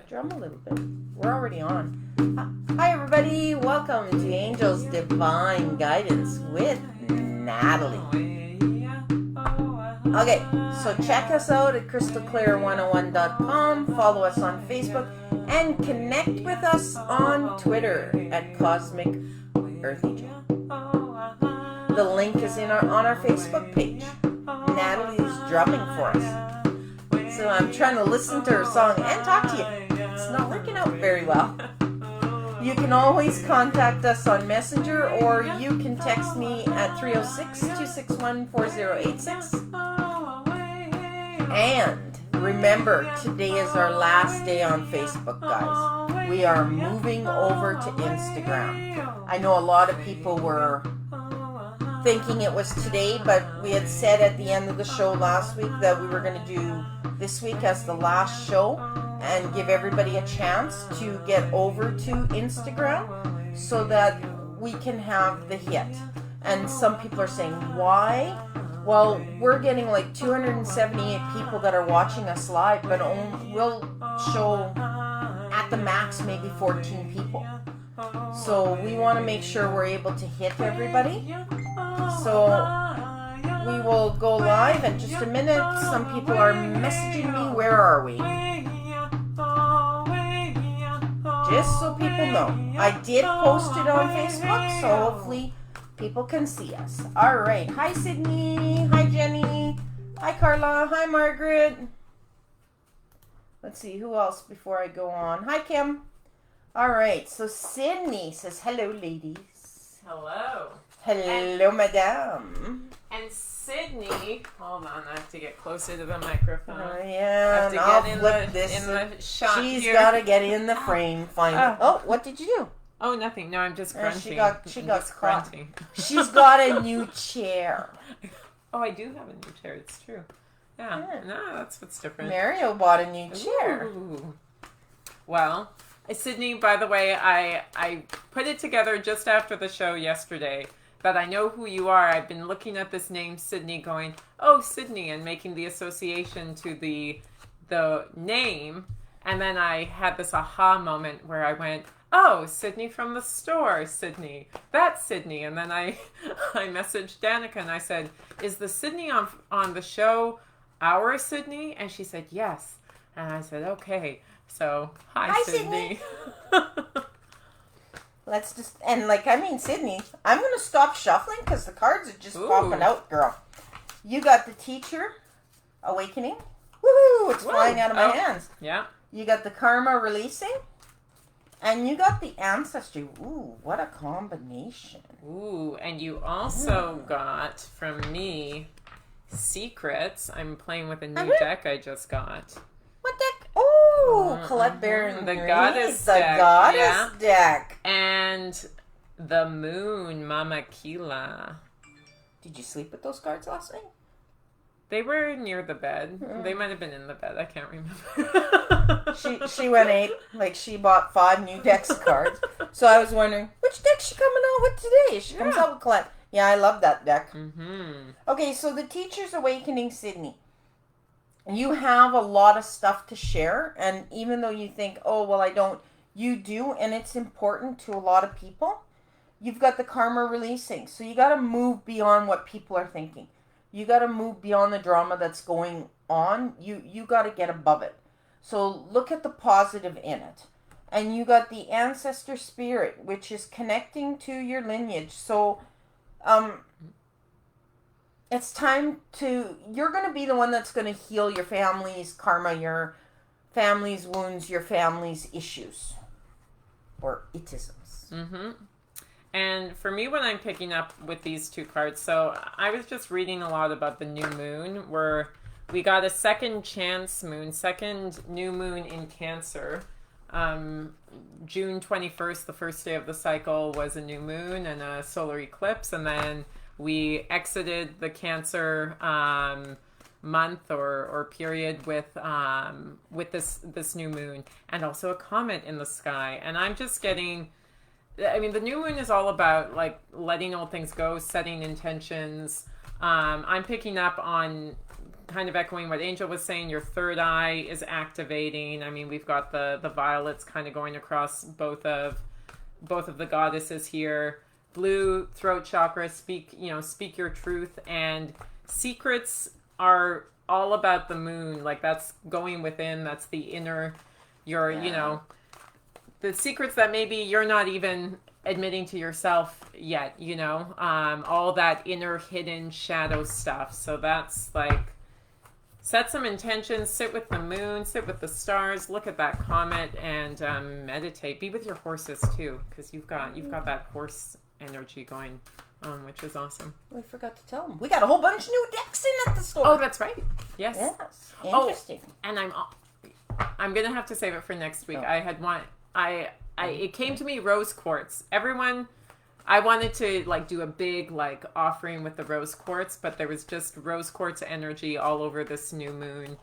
drum a little bit. We're already on. Hi, everybody. Welcome to Angel's Divine Guidance with Natalie. Okay, so check us out at crystalclear101.com. Follow us on Facebook and connect with us on Twitter at Cosmic Earth Angel. The link is on our Facebook page. Natalie's drumming for us. So I'm trying to listen to her song and talk to you. It's not working out very well. You can always contact us on Messenger, or you can text me at 306-261-4086. And remember, today is our last day on Facebook, guys. We are moving over to Instagram. I know a lot of people were thinking it was today, but we had said at the end of the show last week that we were going to do this week as the last show and give everybody a chance to get over to Instagram so that we can have the hit. And some people are saying, why? Well, we're getting like 278 people that are watching us live, but we'll show at the max maybe 14 people. So we want to make sure we're able to hit everybody. So we will go live in just a minute. Some people are messaging me, where are we? Just so people know. I did post it on Facebook, so hopefully people can see us. All right. Hi, Sydney. Hi, Jenny. Hi, Carla. Hi, Margaret. Let's see, who else before I go on? Hi, Kim. All right. So Sydney says, hello, ladies. Hello. Hello, madame. And Sydney, hold on, I have to get closer to the microphone. Yeah, I I'll have to flip get this. in the shot She's here. got to get in the frame. Oh, what did you do? Oh, nothing. No, I'm just grunting. She got caught. grunting. She's got a new chair. Oh, I do have a new chair. It's true. Yeah. No, that's what's different. Mario bought a new chair. Ooh. Well, Sydney, by the way, I put it together just after the show yesterday. But I know who you are. I've been looking at this name, Sydney, going, oh, Sydney, and making the association to the name. And then I had this aha moment where I went, oh, Sydney from the store, Sydney. That's Sydney. And then I messaged Danica and I said, is the Sydney on the show our Sydney? And she said, yes. And I said, okay. So, hi Sydney. Let's just, Sydney, I'm going to stop shuffling because the cards are just popping out, girl. You got the Teacher Awakening. Woohoo! It's flying out of my hands. Yeah. You got the Karma Releasing. And you got the Ancestry. Ooh, what a combination. Ooh, and you also got from me Secrets. I'm playing with a new deck I just got. What deck? Oh, Colette Baron. The Goddess deck. The Goddess deck. And the Moon, Mama Kila. Did you sleep with those cards last night? They were near the bed. They might have been in the bed. I can't remember. She went 8. She bought 5 new decks of cards. So I was wondering, which deck she coming out with today? She comes out with Colette. Yeah, I love that deck. Mm-hmm. Okay, so the Teacher's Awakening, Sydney. You have a lot of stuff to share, and even though you think, oh, well, I don't, you do, and it's important to a lot of people. You've got the Karma Releasing, so you got to move beyond what people are thinking. You got to move beyond the drama that's going on. You got to get above it. So look at the positive in it. And you got the Ancestor Spirit, which is connecting to your lineage. So, it's time you're going to be the one that's going to heal your family's karma, your family's wounds, your family's issues. Or itisms. Mm-hmm. And for me, when I'm picking up with these two cards, so I was just reading a lot about the new moon, where we got a second chance moon, second new moon in Cancer. June 21st, the first day of the cycle, was a new moon and a solar eclipse, and then we exited the Cancer month or period with this new moon, and also a comet in the sky. And I'm just getting, I mean, the new moon is all about like letting old things go, setting intentions. I'm picking up on kind of echoing what Angel was saying, your third eye is activating. I mean, we've got the violets kind of going across both of the goddesses here. Blue, throat chakra, speak your truth. And secrets are all about the moon. Like, that's going within, that's the inner, the secrets that maybe you're not even admitting to yourself yet, all that inner hidden shadow stuff. So that's like, set some intentions, sit with the moon, sit with the stars, look at that comet, and meditate. Be with your horses too, because you've got that horse energy going on, which is awesome. We forgot to tell them we got a whole bunch of new decks in at the store. Oh, that's right. Yes. Interesting. Oh, and I'm gonna have to save it for next week. I had one. It came to me, rose quartz. Everyone, I wanted to like do a big like offering with the rose quartz, but there was just rose quartz energy all over this new moon.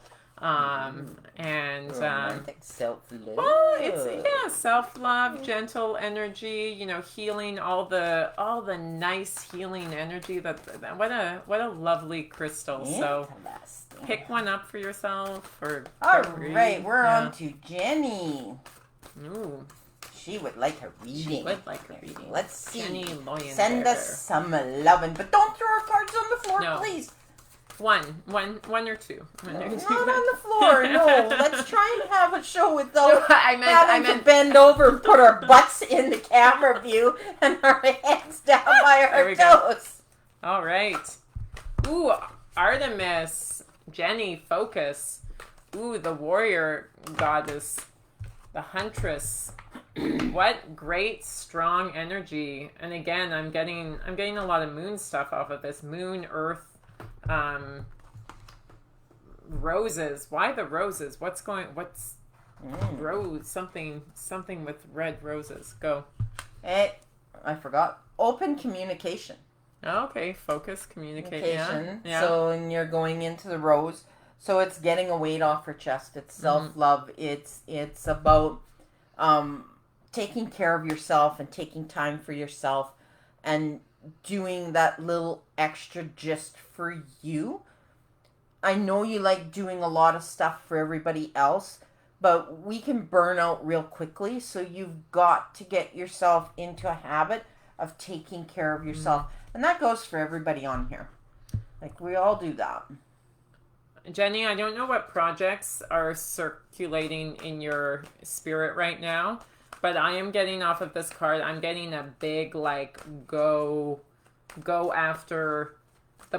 Self-love. Well, it's self-love, gentle energy, healing, all the nice healing energy. What a lovely crystal. So pick one up for yourself. All right, we're on to Jenny. Ooh. She would like a reading. Let's see. Jenny Send us some loving, but don't throw our cards on the floor, please. One or two. Not on the floor. No, let's try and have a show without having to bend over and put our butts in the camera view and our hands down by our toes. All right. Ooh, Artemis, Jenny, focus. Ooh, the warrior goddess, the huntress. What great strong energy. And again, I'm getting a lot of moon stuff off of this. Moon, earth, roses. Why the roses? What's rose? Something with red roses. Go. I forgot. Open communication. Okay, focus, communication. Yeah. So, and you're going into the rose. So it's getting a weight off her chest. It's self-love. It's about taking care of yourself and taking time for yourself and doing that little extra just for you. I know you like doing a lot of stuff for everybody else, but we can burn out real quickly. So you've got to get yourself into a habit of taking care of yourself. And that goes for everybody on here. Like, we all do that. Jenny, I don't know what projects are circulating in your spirit right now, but I am getting off of this card. I'm getting a big, like, go after the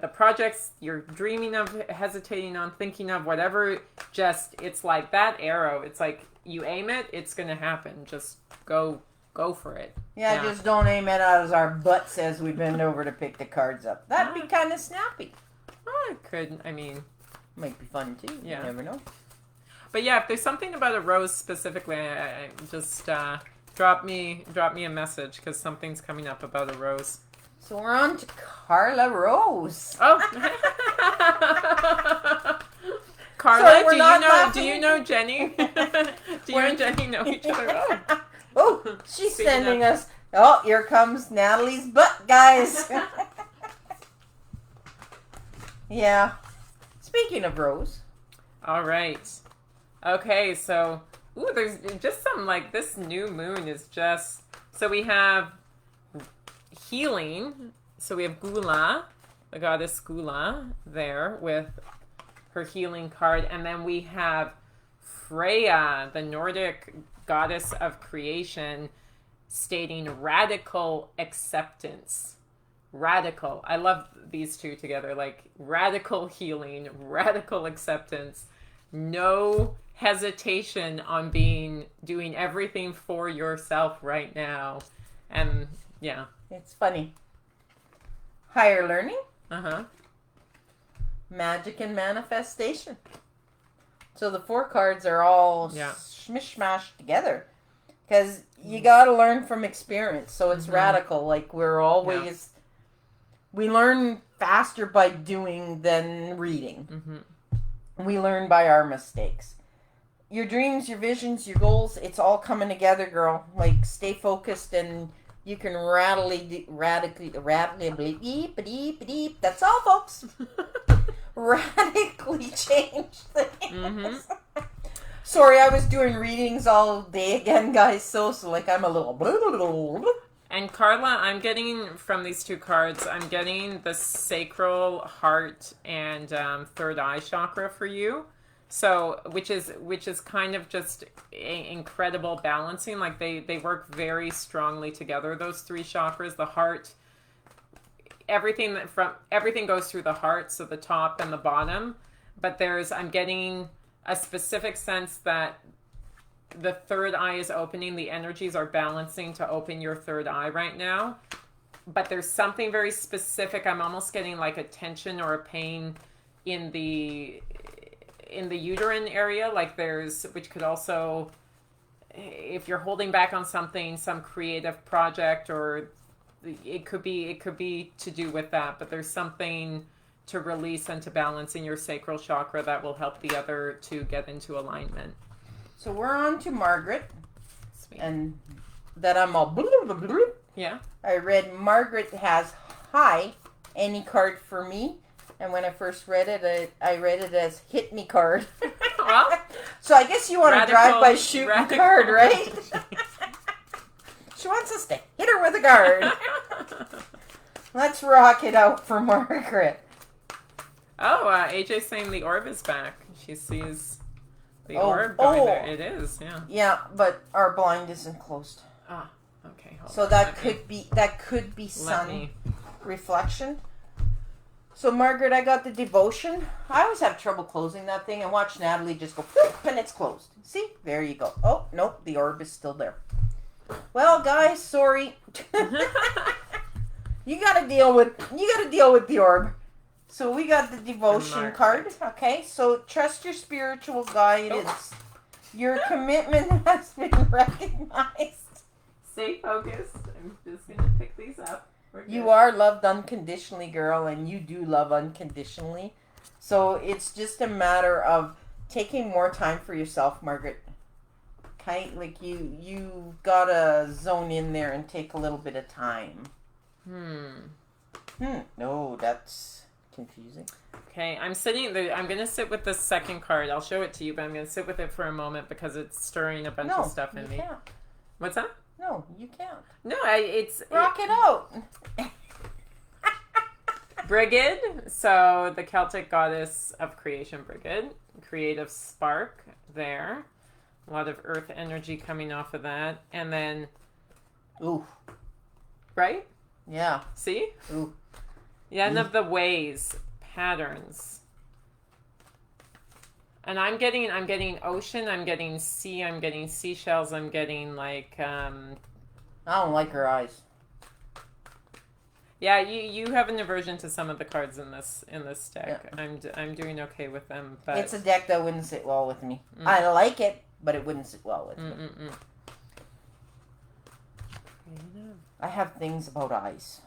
the projects you're dreaming of, hesitating on, thinking of, whatever. Just, it's like that arrow. It's like you aim it, it's going to happen. Just go for it. Yeah, just don't aim it at our butts as we bend over to pick the cards up. That'd be kind of snappy. Oh, it could. I mean, might be fun too. Yeah. You never know. But yeah, if there's something about a rose specifically, I just drop me a message because something's coming up about a rose. So we're on to Carla Rose. Oh, Carla, so do you know Jenny? Do you and Jenny know each other? Oh, she's sending us. Oh, here comes Natalie's butt, guys. Yeah. Speaking of Rose. All right. Okay, so, there's just some, like, this new moon is just, so we have healing. So we have Gula, the goddess Gula there with her healing card. And then we have Freya, the Nordic goddess of creation, stating radical acceptance. Radical. I love these two together. Like, radical healing, radical acceptance. No hesitation on doing everything for yourself right now. And yeah. It's funny. Higher learning. Uh-huh. Magic and manifestation. So the 4 cards are all smishmashed together. Because you got to learn from experience. So it's radical. Like, we're always... We learn faster by doing than reading. Mm-hmm. We learn by our mistakes. Your dreams, your visions, your goals, it's all coming together, girl. Like, stay focused and you can radically, that's all, folks. radically change things. Mm-hmm. Sorry, I was doing readings all day again, guys. So like I'm a little. And Carla, I'm getting from these two cards, I'm getting the sacral, heart, and third eye chakra for you. So, which is kind of just incredible balancing. Like they work very strongly together. Those three chakras, the heart, everything goes through the heart, so the top and the bottom. But I'm getting a specific sense that the third eye is opening. The energies are balancing to open your third eye right now. But there's something very specific. I'm almost getting like a tension or a pain in the uterine area, like which could also, if you're holding back on something, some creative project, or it could be to do with that, but there's something to release and to balance in your sacral chakra that will help the other to get into alignment. So we're on to Margaret. Sweet. And that I'm all Yeah. I read Margaret has hi, any card for me. And when I first read it, I read it as hit me card. Well, so I guess you want to drive by shooting a card, right? She wants us to hit her with a card. Let's rock it out for Margaret. Oh, AJ's saying the orb is back. She sees the orb going there. It is, yeah. Yeah, but our blind isn't closed. Ah, okay. So that could be sun reflection. So Margaret, I got the devotion. I always have trouble closing that thing, and watch Natalie just go whoop, and it's closed. See? There you go. Oh, nope, the orb is still there. Well, guys, sorry. You gotta deal with the orb. So we got the devotion card. Okay, so trust your spiritual guidance. Your commitment has been recognized. Stay focused. I'm just gonna pick these up. You are loved unconditionally, girl, and you do love unconditionally. So it's just a matter of taking more time for yourself, Margaret. Okay? Like you gotta zone in there and take a little bit of time. No, that's confusing. Okay, I'm going to sit with the second card. I'll show it to you, but I'm going to sit with it for a moment because it's stirring a bunch of stuff in me. Can't. What's that? No, you can't. No, Rock it out. Brigid, so the Celtic goddess of creation, Brigid, creative spark there. A lot of earth energy coming off of that. And then... Ooh. Right? Yeah. See? Ooh. Yeah, and of the ways, patterns. And I'm getting ocean, I'm getting sea, I'm getting seashells, I'm getting like... I don't like her eyes. Yeah, you have an aversion to some of the cards in this deck. Yeah. I'm doing okay with them, but it's a deck that wouldn't sit well with me. I like it, but it wouldn't sit well with me. I have things about eyes.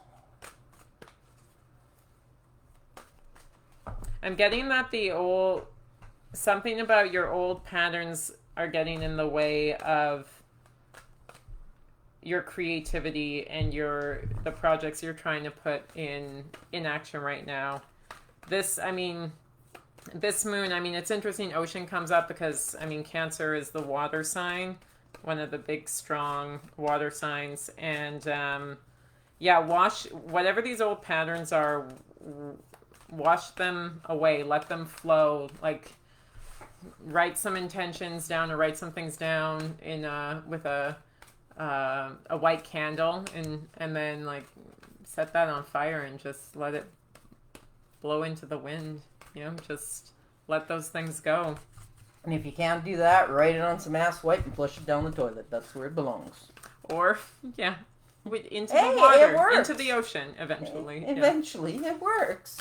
I'm getting that something about your old patterns are getting in the way of your creativity and the projects you're trying to put in action right now. This moon, it's interesting Ocean comes up because, Cancer is the water sign, one of the big, strong water signs. And, wash whatever these old patterns are, wash them away, let them flow. Like, write some intentions down or write some things down with a white candle and then like set that on fire and just let it blow into the wind. Just let those things go. And if you can't do that, write it on some ass white and flush it down the toilet. That's where it belongs. Or into the water, into the ocean eventually. Eventually, it works.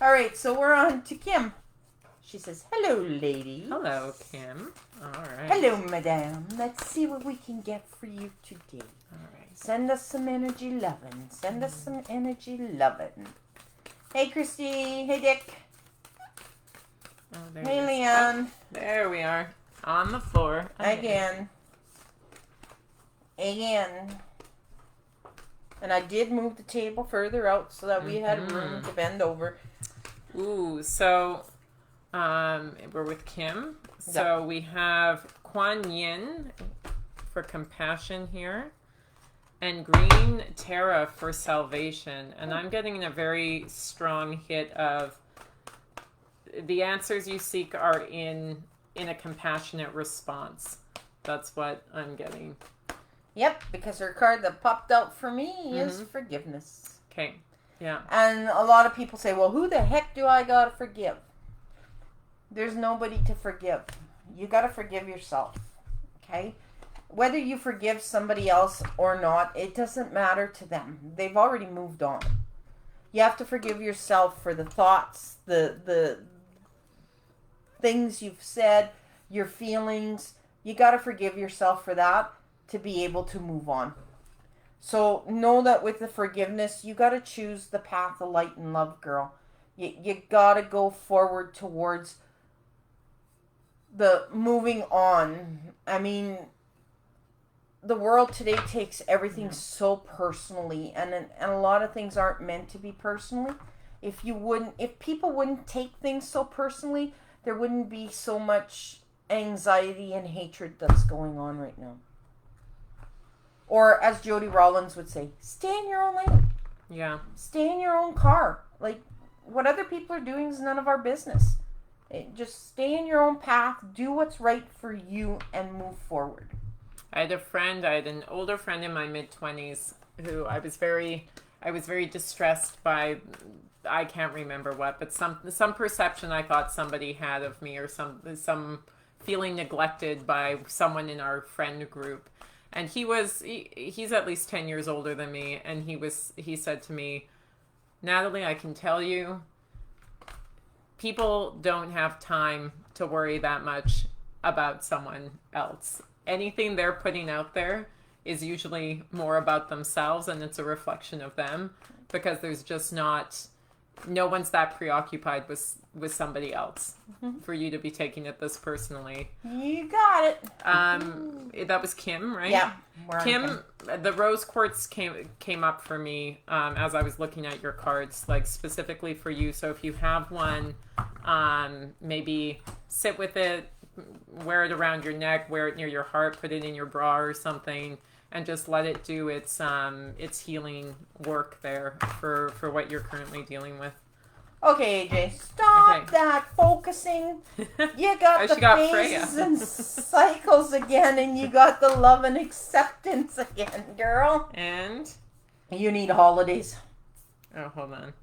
All right, so we're on to Kim. She says, "Hello, ladies." Hello, Kim. All right. Hello, madame. Let's see what we can get for you today. All right. Send us some energy lovin'. Send us some energy lovin'. Hey, Christy. Hey, Dick. Oh, hey, Leon. Oh, there we are. On the floor. Again. And I did move the table further out so that we had room to bend over. Ooh, so we're with Kim. So we have Kuan Yin for compassion here, and Green Terra for salvation. And I'm getting a very strong hit of the answers you seek are in a compassionate response. That's what I'm getting. Yep, because her card that popped out for me is forgiveness. Okay, yeah. And a lot of people say, well, who the heck do I gotta forgive? There's nobody to forgive. You gotta forgive yourself, okay? Whether you forgive somebody else or not, it doesn't matter to them. They've already moved on. You have to forgive yourself for the thoughts, the things you've said, your feelings. You gotta forgive yourself for that to be able to move on. So know that with the forgiveness, you got to choose the path of light and love, girl. You got to go forward towards the moving on. I mean, the world today takes everything so personally, and a lot of things aren't meant to be personally. If people wouldn't take things so personally, there wouldn't be so much anxiety and hatred that's going on right now. Or as Jody Rollins would say, stay in your own lane. Yeah. Stay in your own car. Like, what other people are doing is none of our business. Just stay in your own path, do what's right for you, and move forward. I had an older friend in my mid-20s who I was very distressed by. I can't remember what, but some perception I thought somebody had of me, or some feeling neglected by someone in our friend group. And he's at least 10 years older than me, and he said to me, Natalie, I can tell you, people don't have time to worry that much about someone else. Anything they're putting out there is usually more about themselves, and it's a reflection of them, because there's just no one's that preoccupied with somebody else for you to be taking it this personally. You got it. That was Kim, right? Yeah. Kim, the rose quartz came up for me as I was looking at your cards, like specifically for you. So if you have one, maybe sit with it, wear it around your neck, wear it near your heart, put it in your bra or something, and just let it do its healing work there for what you're currently dealing with. Okay, AJ, stop that focusing. You got the phases and cycles again, and you got the love and acceptance again, girl. And? You need holidays. Oh, hold on.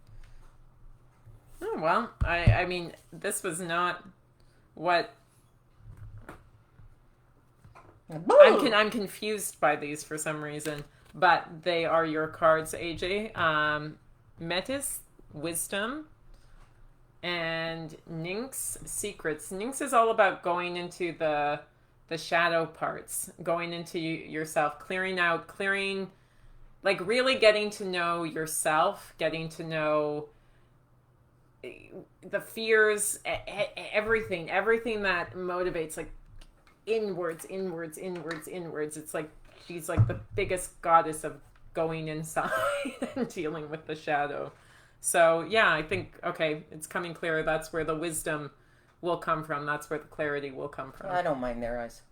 Oh, well, I mean, this was not what... I'm confused by these for some reason, but they are your cards, AJ. Metis, Wisdom, and Nynx, Secrets. Nynx is all about going into the shadow parts, going into yourself, clearing, like really getting to know yourself, getting to know the fears, everything that motivates, like, inwards. It's like she's like the biggest goddess of going inside and dealing with the shadow. So yeah, I think, okay, it's coming clearer. That's where the wisdom will come from. That's where the clarity will come from. I don't mind their eyes.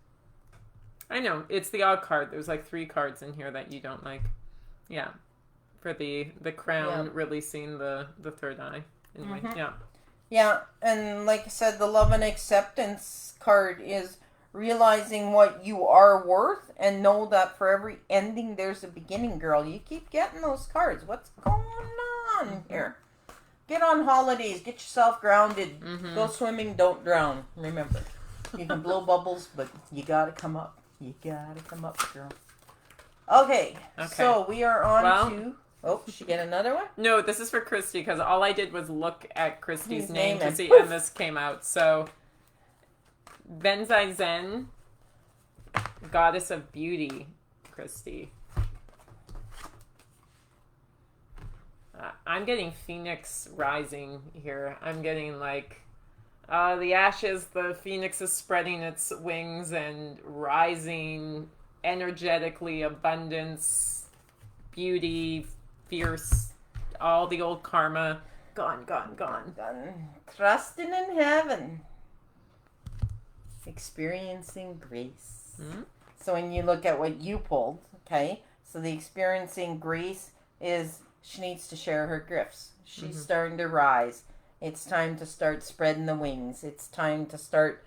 I know, it's the odd card. There's like 3 cards in here that you don't like. Yeah. For the crown releasing the third eye. Anyway, yeah. Yeah, and like I said, the love and acceptance card is realizing what you are worth, and know that for every ending there's a beginning, girl. You keep getting those cards. What's going on here? Get on holidays. Get yourself grounded. Go swimming. Don't drown. Remember, you can blow bubbles, but you gotta come up. You gotta come up, girl. Okay. So we are on to... Oh, did she get another one? No, this is for Christy, because all I did was look at Christy's name to see, and and this came out. So... Benzai Zen, Goddess of Beauty, Christy. I'm getting Phoenix Rising here. I'm getting like the ashes, the Phoenix is spreading its wings and rising energetically, abundance, beauty, fierce, all the old karma Gone. Trusting in heaven. Experiencing grace. Mm-hmm. So when you look at what you pulled, okay, so the experiencing grace is she needs to share her gifts. She's starting to rise. It's time to start spreading the wings. It's time to start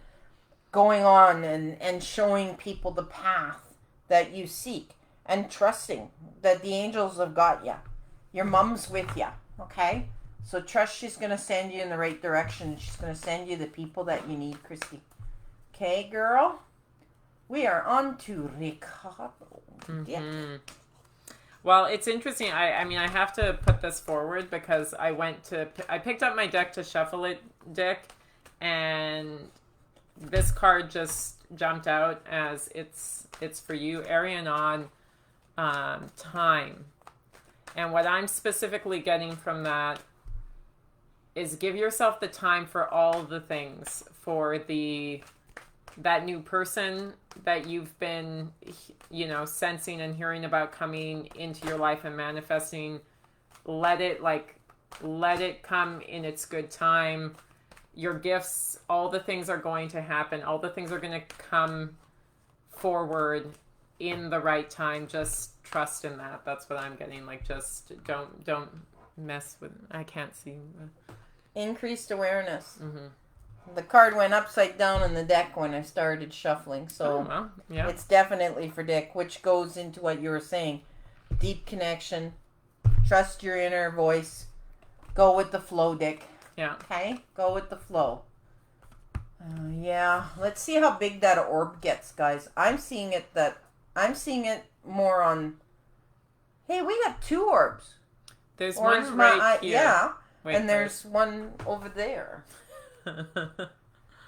going on and showing people the path that you seek and trusting that the angels have got you. Your mom's with you, okay? So trust she's going to send you in the right direction. She's going to send you the people that you need, Christy. Okay, girl? We are on to Ricardo. Mm-hmm. Well, it's interesting. I mean, I have to put this forward because I picked up my deck to shuffle it, Dick, and this card just jumped out as it's for you, Arianon, time. And what I'm specifically getting from that is give yourself the time for all the things, for that new person that you've been, sensing and hearing about coming into your life and manifesting. Let it come in its good time. Your gifts, all the things are going to happen. All the things are going to come forward in the right time. Just trust in that. That's what I'm getting. Like, just don't mess with. I can't see. Increased awareness. Mm-hmm. The card went upside down in the deck when I started shuffling, so It's definitely for Dick, which goes into what you were saying. Deep connection. Trust your inner voice. Go with the flow, Dick. Yeah. Okay? Go with the flow. Yeah. Let's see how big that orb gets, guys. I'm seeing it more on... Hey, we got 2 orbs. There's one right here. Yeah. Wait, and there's one over there.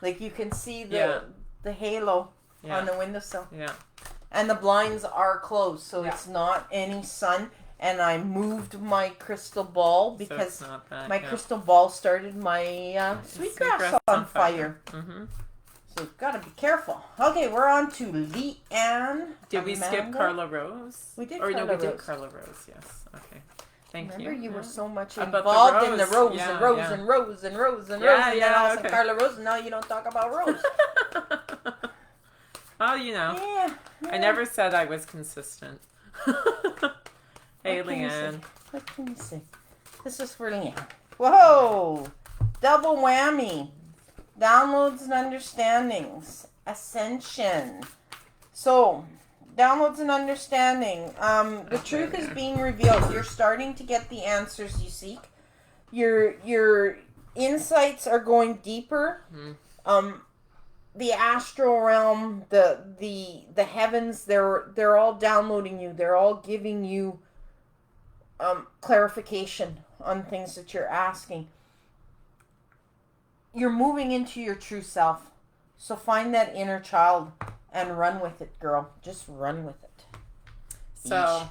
Like you can see the halo on the windowsill. Yeah. And the blinds are closed, so it's not any sun. And I moved my crystal ball because my crystal ball started my sweetgrass on fire. Mm-hmm. So you've got to be careful. Okay, we're on to Leanne. Did we skip Carla Rose? We did. We did Carla Rose. Yes. Okay. Remember, you were so much involved in the rose and Rose and Rose and Rose and Rose, and then all of a sudden Carla Rose, and now you don't talk about Rose. Well, Yeah. I never said I was consistent. Hey, Leanne. What can you say? This is for Leanne. Whoa! Double whammy. Downloads and understandings. Ascension. So... Downloads and understanding. The truth is being revealed. You're starting to get the answers you seek. Your insights are going deeper. The astral realm, the heavens, they're all downloading you. They're all giving you clarification on things that you're asking. You're moving into your true self. So find that inner child. And run with it, girl. Just run with it. So,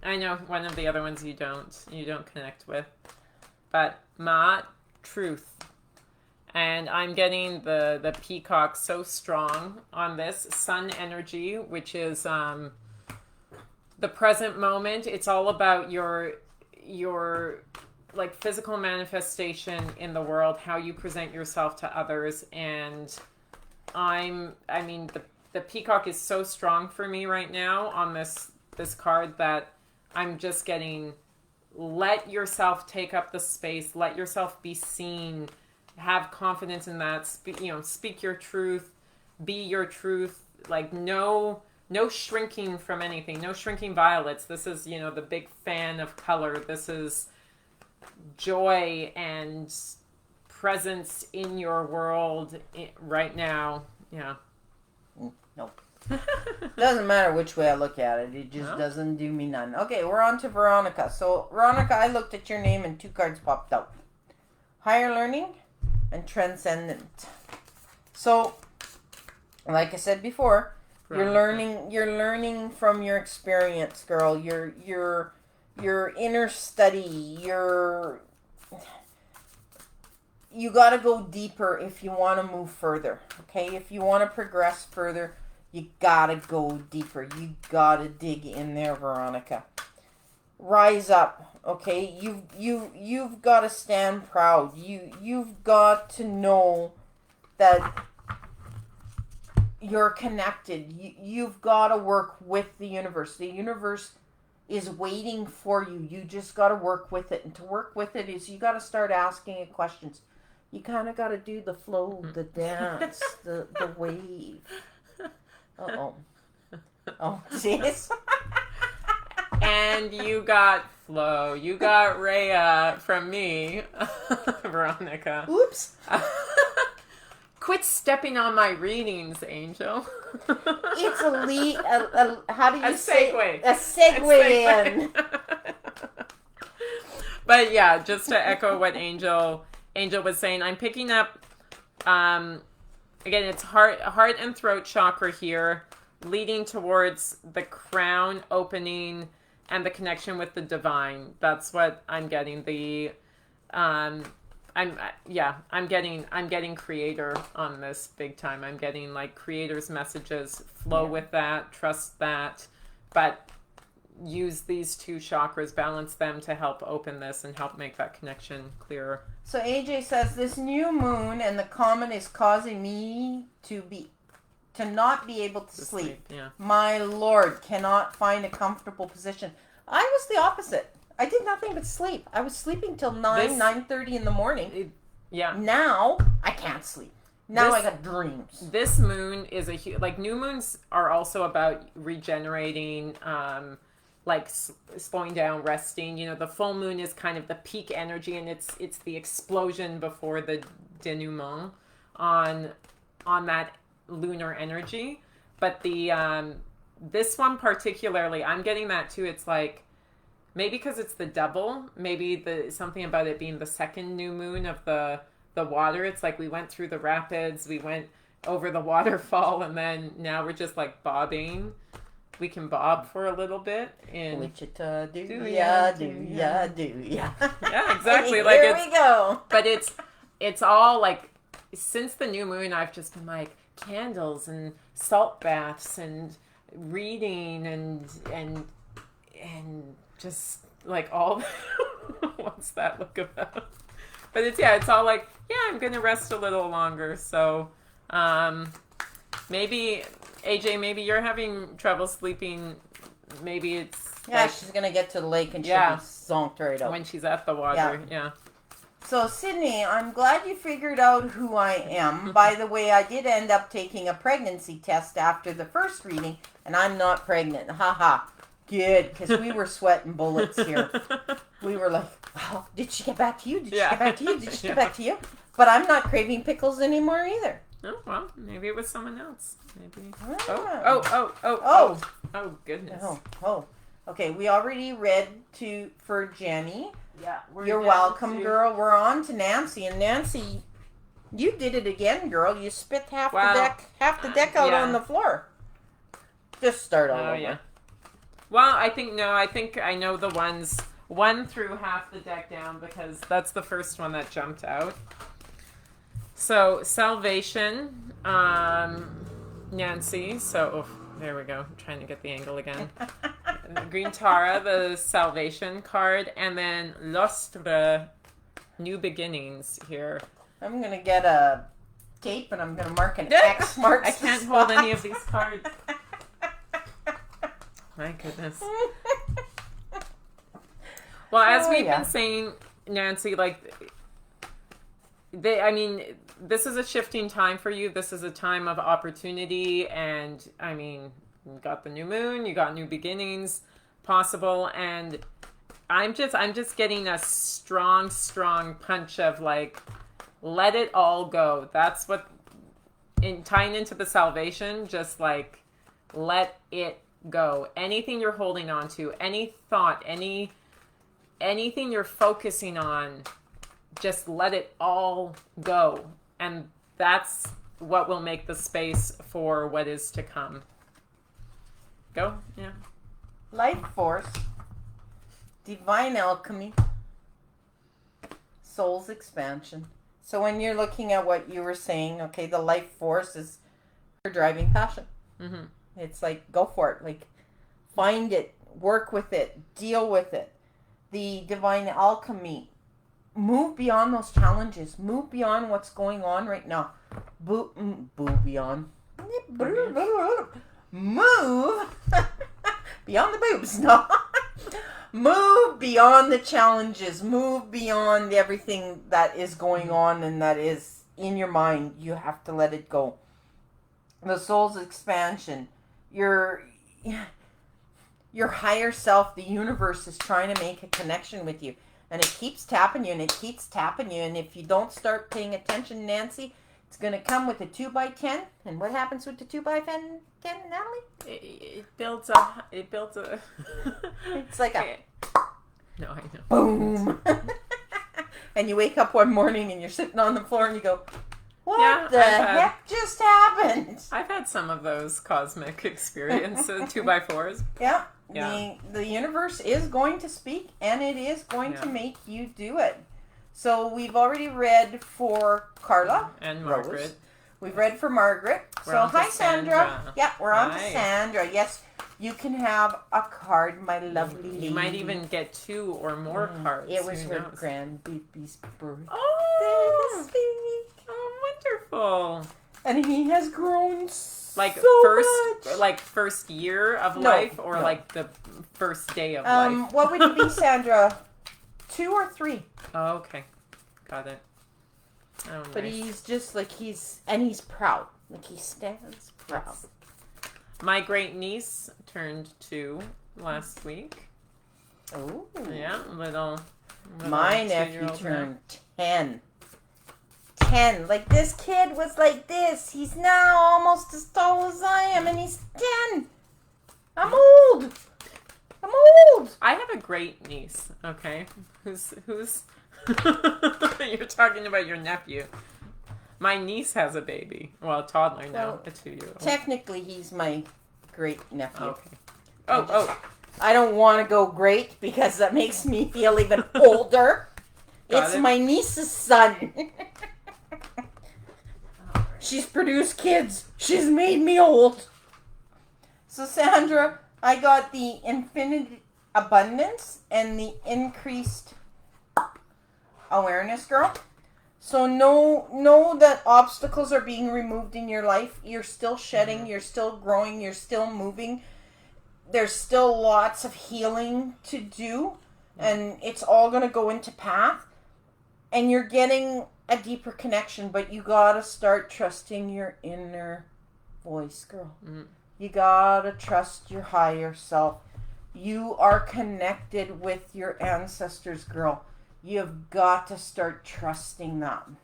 I know one of the other ones you don't connect with, but Ma, truth, and I'm getting the peacock so strong on this sun energy, which is the present moment. It's all about your like physical manifestation in the world, how you present yourself to others, and the peacock is so strong for me right now on this card that I'm just getting, let yourself take up the space, let yourself be seen, have confidence in that, speak your truth, be your truth, like no shrinking from anything, no shrinking violets. This is, the big fan of color. This is joy and presence in your world right now. Yeah. Nope. Doesn't matter which way I look at it. It just doesn't do me none. Okay, we're on to Veronica. So, Veronica, I looked at your name and 2 cards popped out. Higher learning and transcendent. So, like I said before, Veronica. You're learning from your experience, girl. Your inner study, you got to go deeper if you want to move further, okay? If you want to progress further, you got to go deeper. You got to dig in there, Veronica. rise up, okay? You've got to stand proud. You've got to know that you're connected. You've got to work with the universe. The universe is waiting for you. You just got to work with it. And to work with it is you got to start asking it questions. You kind of got to do the flow, the dance, the wave. Uh-oh. Oh, jeez. And you got Flo. You got Rhea from me, Veronica. Oops. Quit stepping on my readings, Angel. It's how do you say? Segue. A segue in. But yeah, just to echo what Angel was saying, I'm picking up, again, it's heart and throat chakra here, leading towards the crown opening and the connection with the divine. That's what I'm getting. I'm getting creator on this big time. I'm getting like creator's messages. Flow with that, trust that, but use these two chakras, balance them to help open this and help make that connection clearer. So AJ says this new moon and the comet is causing me to not be able to sleep. Yeah. My Lord, cannot find a comfortable position. I was the opposite. I did nothing but sleep. I was sleeping till 9:30 in the morning. Yeah. Now I can't sleep. Now I got dreams. This moon is like new moons are also about regenerating, like slowing down, resting. You know, the full moon is kind of the peak energy, and it's the explosion before the denouement on that lunar energy. But the this one particularly, I'm getting that too. It's like maybe because it's the double, maybe something about it being the second new moon of the water. It's like we went through the rapids, we went over the waterfall, and then now we're just like bobbing. We can bob for a little bit in Wichita, do ya. Yeah, exactly. Like here we go. But it's all like since the new moon, I've just been like candles and salt baths and reading and just like all. What's that look about? But it's all like, yeah, I'm gonna rest a little longer. So maybe AJ, maybe you're having trouble sleeping. Maybe it's she's gonna get to the lake and she'll be zonked right out when she's at the water. Yeah. So Sydney, I'm glad you figured out who I am. By the way, I did end up taking a pregnancy test after the first reading, and I'm not pregnant. Haha. Good, because we were sweating bullets here. We were like, oh, did she get back to you? Did she get back to you? Did she get back to you? But I'm not craving pickles anymore either. Oh, well, maybe it was someone else. Maybe. Ah. Oh, goodness. Oh. Okay, we already read for Jenny. Yeah. You're welcome, girl. We're on to Nancy. And Nancy, you did it again, girl. You spit half the deck out on the floor. Just start all over. Yeah. Well, I think I know the ones 1 through half the deck down because that's the first one that jumped out. So, Salvation, Nancy. So, there we go. I'm trying to get the angle again. Green Tara, the Salvation card, and then L'Ostre, New Beginnings here. I'm going to get a tape and I'm going to mark an X marks. I can't hold any of these cards. My goodness. Well, as we've been saying, Nancy, like, this is a shifting time for you. This is a time of opportunity, and you got the new moon, you got new beginnings possible, and I'm just getting a strong punch of like, let it all go. That's what, tying into the Salvation, just like, let it go. Anything you're holding on to, any thought, anything you're focusing on, just let it all go. And that's what will make the space for what is to come. Go? Yeah. Life force, divine alchemy, soul's expansion. So when you're looking at what you were saying, okay, the life force is your driving passion. Mm-hmm. It's like, go for it. Like, find it. work with it, deal with it. The divine alchemy. Move beyond those challenges. Move beyond what's going on right now. Boo beyond. Move beyond the boobs. No. Move beyond the challenges. Move beyond everything that is going on and that is in your mind. You have to let it go. The soul's expansion. Your higher self, the universe, is trying to make a connection with you. And it keeps tapping you and it keeps tapping you. And if you don't start paying attention, Nancy, it's going to come with a 2x10. And what happens with the 2x10, Natalie? It builds a... It's like a... No, I know. Boom. And you wake up one morning and you're sitting on the floor and you go, what heck just happened? I've had some of those cosmic experiences, 2x4s. Yeah. Yeah. The universe is going to speak, and it is going to make you do it. So we've already read for Carla and Margaret. Rose. We've read for Margaret. Hi, Sandra. Yeah, we're on to Sandra. Yes, you can have a card, my lovely lady. You might even get 2 or more cards. It was her grandbaby's birthday this week. Oh, wonderful. And he has grown like so much. Like first year of life, or like the first day of life? What would it be, Sandra? 2 or 3? Oh, okay. Got it. Oh, but nice. he's just like, he's proud. Like, he stands proud. Yes. My great niece turned 2 last week. Oh. Yeah, little my nephew turned 10. 10. Like, this kid was like this. He's now almost as tall as I am, and he's 10. I'm old. I have a great niece, okay? Who's You're talking about your nephew. My niece has a baby. Well, a toddler now, a 2-year-old. Technically, he's my great nephew. Okay. I don't want to go great because that makes me feel even older. It's my niece's son. She's produced kids. She's made me old. So, Sandra, I got the infinite abundance and the increased awareness, girl. So know that obstacles are being removed in your life. You're still shedding. You're still growing. You're still moving. There's still lots of healing to do. And it's all going to go into path. And you're getting a deeper connection. But you got to start trusting your inner voice, girl. You got to trust your higher self. You are connected with your ancestors, girl. You've got to start trusting them.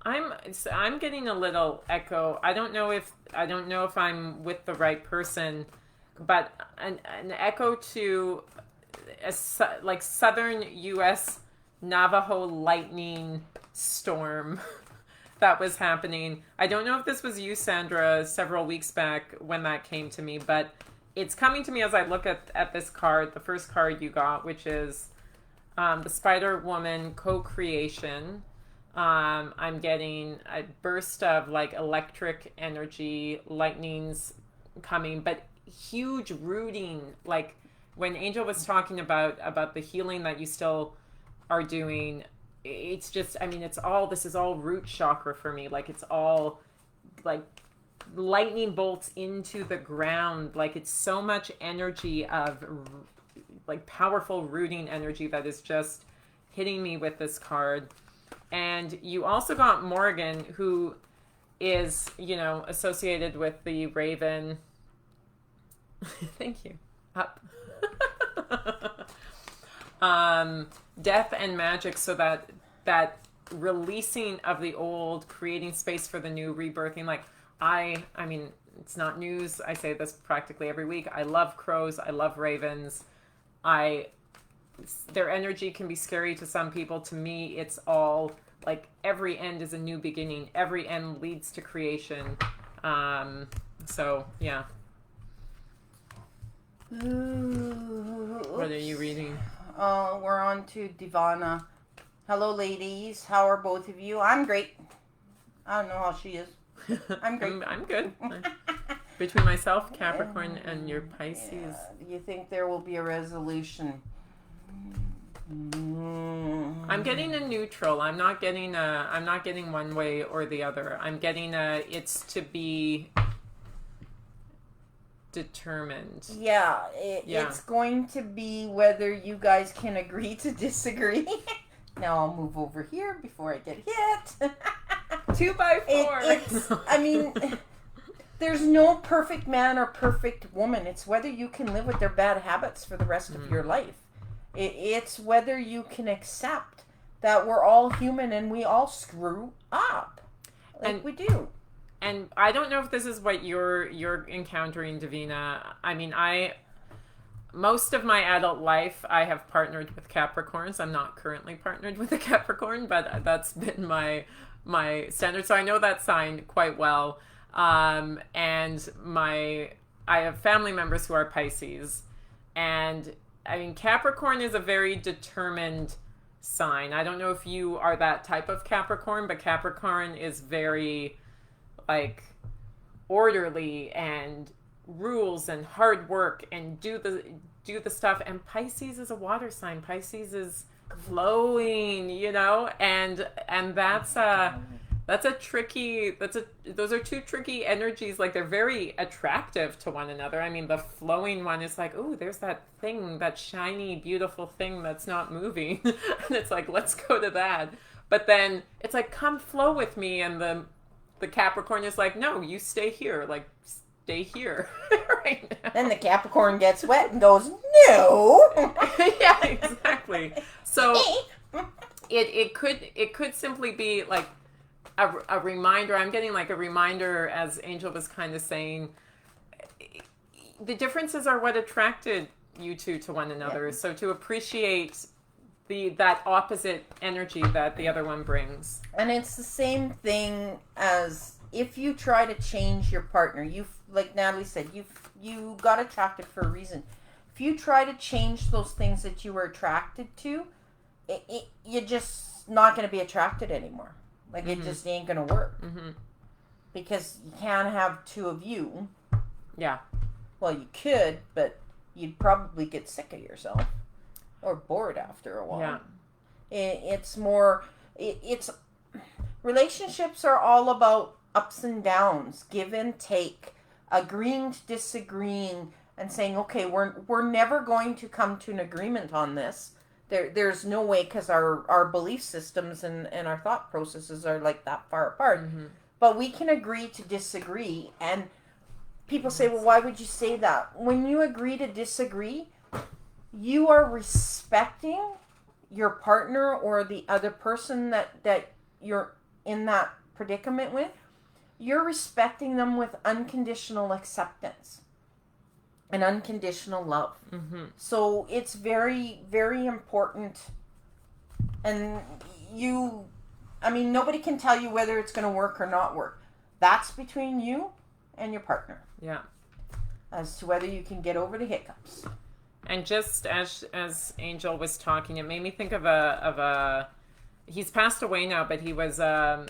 I'm getting a little echo. I don't know if I'm with the right person, but an echo to like southern U.S. Navajo lightning storm that was happening. I don't know if this was you, Sandra, several weeks back when that came to me, but it's coming to me as I look at this card, the first card you got, which is the Spider Woman co-creation. I'm getting a burst of like electric energy, lightnings coming, but huge rooting. Like when Angel was talking about the healing that you still are doing, it's just, this is all root chakra for me. Like it's all like lightning bolts into the ground. Like it's so much energy of like powerful rooting energy that is just hitting me with this card. And you also got Morgan, who is, associated with the Raven. Thank you. Up. Death and magic, so that releasing of the old, creating space for the new, rebirthing. Like I mean, it's not news. I say this practically every week. I love crows. I love ravens. Their energy can be scary to some people. To me, it's all like every end is a new beginning. Every end leads to creation. So yeah. Ooh, what are you reading? Oh, we're on to Divana. Hello, ladies. How are both of you? I'm great. I don't know how she is. I'm great. I'm good. Between myself, Capricorn, and your Pisces. Yeah. Do you think there will be a resolution? I'm getting a neutral. I'm not getting one way or the other. I'm getting it's to be determined. Yeah, it's going to be whether you guys can agree to disagree. Now I'll move over here before I get hit. 2x4. I mean, there's no perfect man or perfect woman. It's whether you can live with their bad habits for the rest of your life. It's whether you can accept that we're all human and we all screw up. Like we do. And I don't know if this is what you're encountering, Davina. I mean, most of my adult life, I have partnered with Capricorns. I'm not currently partnered with a Capricorn, but that's been my standard. So I know that sign quite well. And I have family members who are Pisces. And I mean, Capricorn is a very determined sign. I don't know if you are that type of Capricorn, but Capricorn is very like orderly and rules and hard work and do the stuff. And Pisces is a water sign. Pisces is flowing, and those are two tricky energies. Like, they're very attractive to one another. I mean, the flowing one is like, oh, there's that thing, that shiny, beautiful thing that's not moving. And it's like, let's go to that. But then it's like, come flow with me. And the Capricorn is like, no, you stay here. Like, stay here right now. Then the Capricorn gets wet and goes, no. Yeah, exactly. So it could simply be like a reminder. I'm getting like a reminder, as Angel was kind of saying, the differences are what attracted you two to one another. Yeah. So to appreciate that opposite energy that the other one brings. And it's the same thing as if you try to change your partner. Like Natalie said, you got attracted for a reason. If you try to change those things that you were attracted to, you're just not going to be attracted anymore. Like, it just ain't going to work. Mm-hmm. Because you can't have two of you. Yeah. Well, you could, but you'd probably get sick of yourself. Or bored after a while. Yeah. It's relationships are all about ups and downs, give and take, agreeing to disagreeing, and saying, okay, we're never going to come to an agreement on this. There's no way, because our belief systems and our thought processes are like that far apart. Mm-hmm. But we can agree to disagree. And people say, well, why would you say that? When you agree to disagree, you are respecting your partner or the other person that you're in that predicament with. You're respecting them with unconditional acceptance and unconditional love. Mm-hmm. So it's very, very important. And nobody can tell you whether it's going to work or not work. That's between you and your partner. Yeah. As to whether you can get over the hiccups. And just as Angel was talking, it made me think of a he's passed away now, but he was I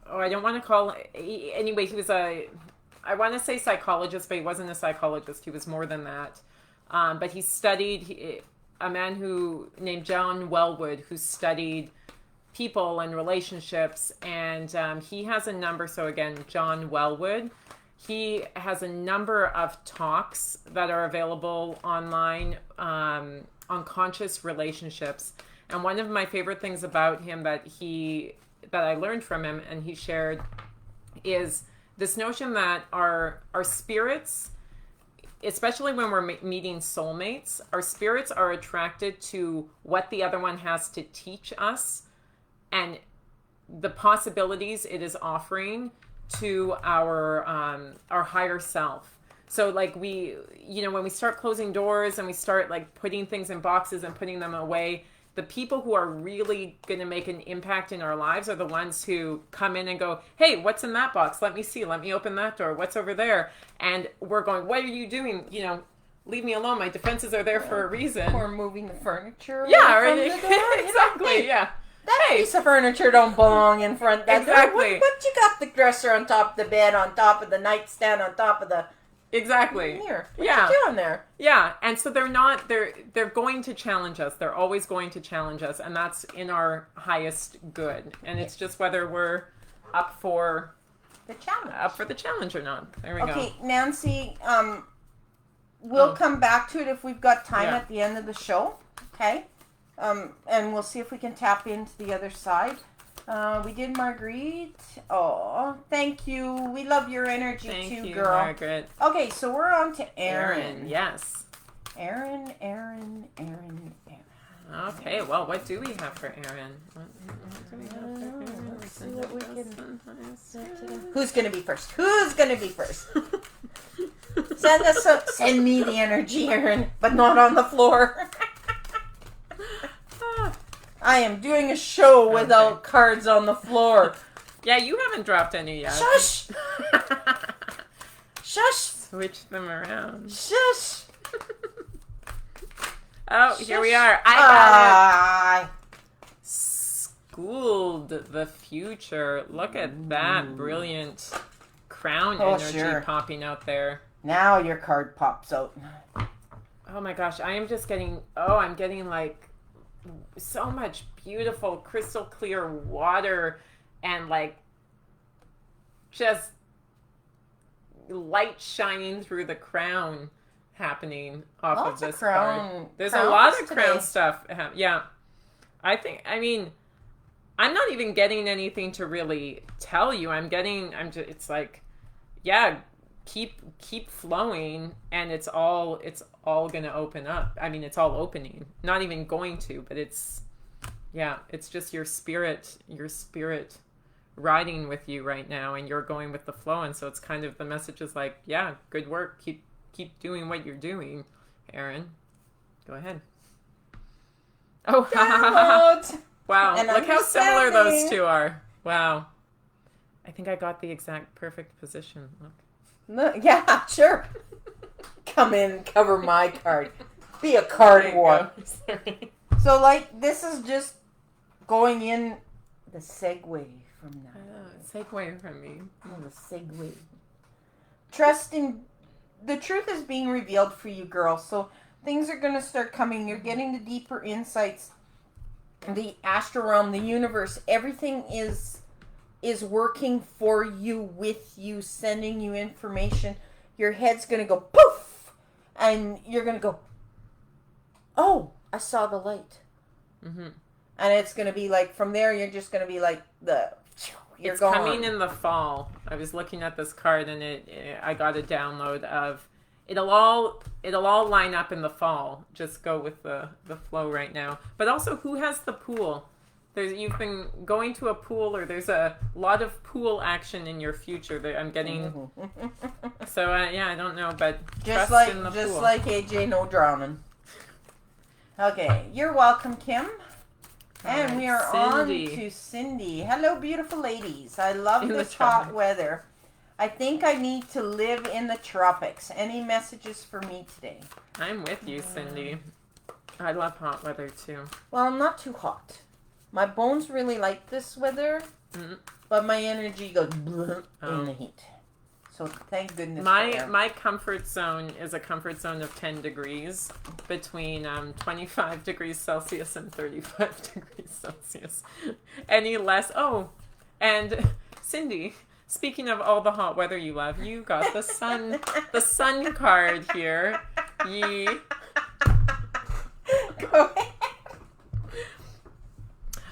don't want to call anyway, he was I want to say psychologist, but he wasn't a psychologist. He was more than that. But he studied a man named John Wellwood, who studied people and relationships, and he has a number. So again, John Wellwood. He has a number of talks that are available online on conscious relationships. And one of my favorite things about him that I learned from him and he shared is this notion that our spirits, especially when we're meeting soulmates, our spirits are attracted to what the other one has to teach us and the possibilities it is offering to our higher self. So like when we start closing doors and we start like putting things in boxes and putting them away, the people who are really going to make an impact in our lives are the ones who come in and go, hey, what's in that box? Let me see. Let me open that door. What's over there? And we're going, what are you doing? Leave me alone. My defenses are there for a reason. Or moving the furniture. Yeah, right. Exactly. Yeah. That piece of furniture don't belong in front. Exactly. What you got the dresser on top of the bed, on top of the nightstand, on top of the exactly mirror? What yeah you doing there? Yeah, and so they're going to challenge us. They're always going to challenge us, and that's in our highest good. And it's just whether we're up for the challenge or not. There we go. Okay, Nancy, we'll come back to it if we've got time at the end of the show. Okay? And we'll see if we can tap into the other side. We did Marguerite. Oh, thank you. We love your energy Thank too, you, girl. Margaret. Okay, so we're on to Aaron. Yes. Aaron. Okay, well, what do we have for Aaron? What do we have for Aaron? Let's see what we can... Who's going to be first? Who's going to be first? Send me the energy, Aaron, but not on the floor. I am doing a show without cards on the floor. Yeah, you haven't dropped any yet. Shush! Shush! Switch them around. Shush! Oh, shush. Here we are. I got it. Schooled the future. Look at that brilliant crown energy popping out there. Now your card pops out. Oh my gosh, I am just getting... Oh, I'm getting like... so much beautiful crystal clear water and like just light shining through the crown happening off of this card. There's a lot of crown stuff. Yeah. I mean, I'm not even getting anything to really tell you. It's like, yeah, keep flowing, and it's all going to open up. I mean, it's all opening. Not even going to, but it's just your spirit riding with you right now, and you're going with the flow. And so it's kind of, the message is like, yeah, good work. Keep doing what you're doing, Aaron. Go ahead. Oh, wow. And look how similar those two are. Wow. I think I got the exact perfect position. Look. No, yeah, sure. Come in, cover my card. Be a card war. So, like, this is just going in the segue from that. Segue from me. Oh, the segue. Trust in... The truth is being revealed for you, girl. So, things are going to start coming. You're getting the deeper insights. The astral realm, the universe, everything is working for you, with you, sending you information. Your head's going to go poof, and you're going to go, oh, I saw the light. Mm-hmm. And it's going to be like, from there, you're just going to be like, it's gone. Coming in the fall. I was looking at this card, and I got a download of, it'll all line up in the fall. Just go with the flow right now. But also, who has the pool? You've been going to a pool, or there's a lot of pool action in your future that I'm getting. So I don't know, but just trust in the just pool. like AJ, no drowning. Okay, you're welcome, Kim. And we are Cindy. on to Cindy. Hello, beautiful ladies. I love this hot weather. I think I need to live in the tropics. Any messages for me today? I'm with you, Cindy. I love hot weather too. Well, not too hot. My bones really like this weather, but my energy goes in the heat. So thank goodness. My comfort zone is a comfort zone of 10 degrees between 25 degrees Celsius and 35 degrees Celsius. Any less? Oh, and Cindy, speaking of all the hot weather you love, you got the sun card here. Go ahead.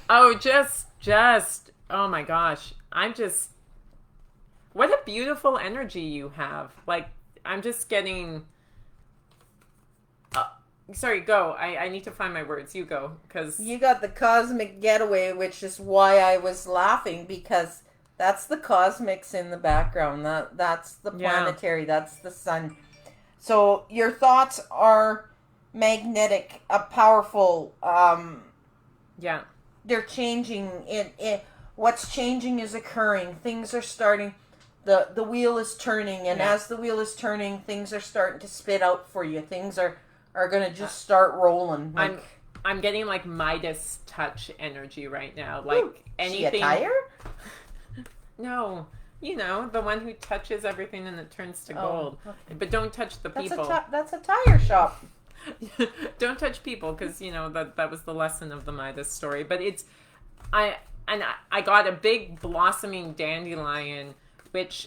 Oh, just, oh my gosh. What a beautiful energy you have. Like, I'm just getting, sorry, go. I need to find my words. You go, because. You got the cosmic getaway, which is why I was laughing, because that's the cosmics in the background. That's the planetary, that's the sun. So your thoughts are magnetic, powerful, yeah. They're changing. What's changing is occurring. Things are starting. The wheel is turning, and as the wheel is turning, things are starting to spit out for you. Things are going to just start rolling. I'm getting like Midas touch energy right now. Like Ooh, anything. She a tire? No. You know, the one who touches everything and it turns to gold. Okay. But don't touch the people. That's a tire shop. Don't touch people, because you know that was the lesson of the Midas story. But I got a big blossoming dandelion, and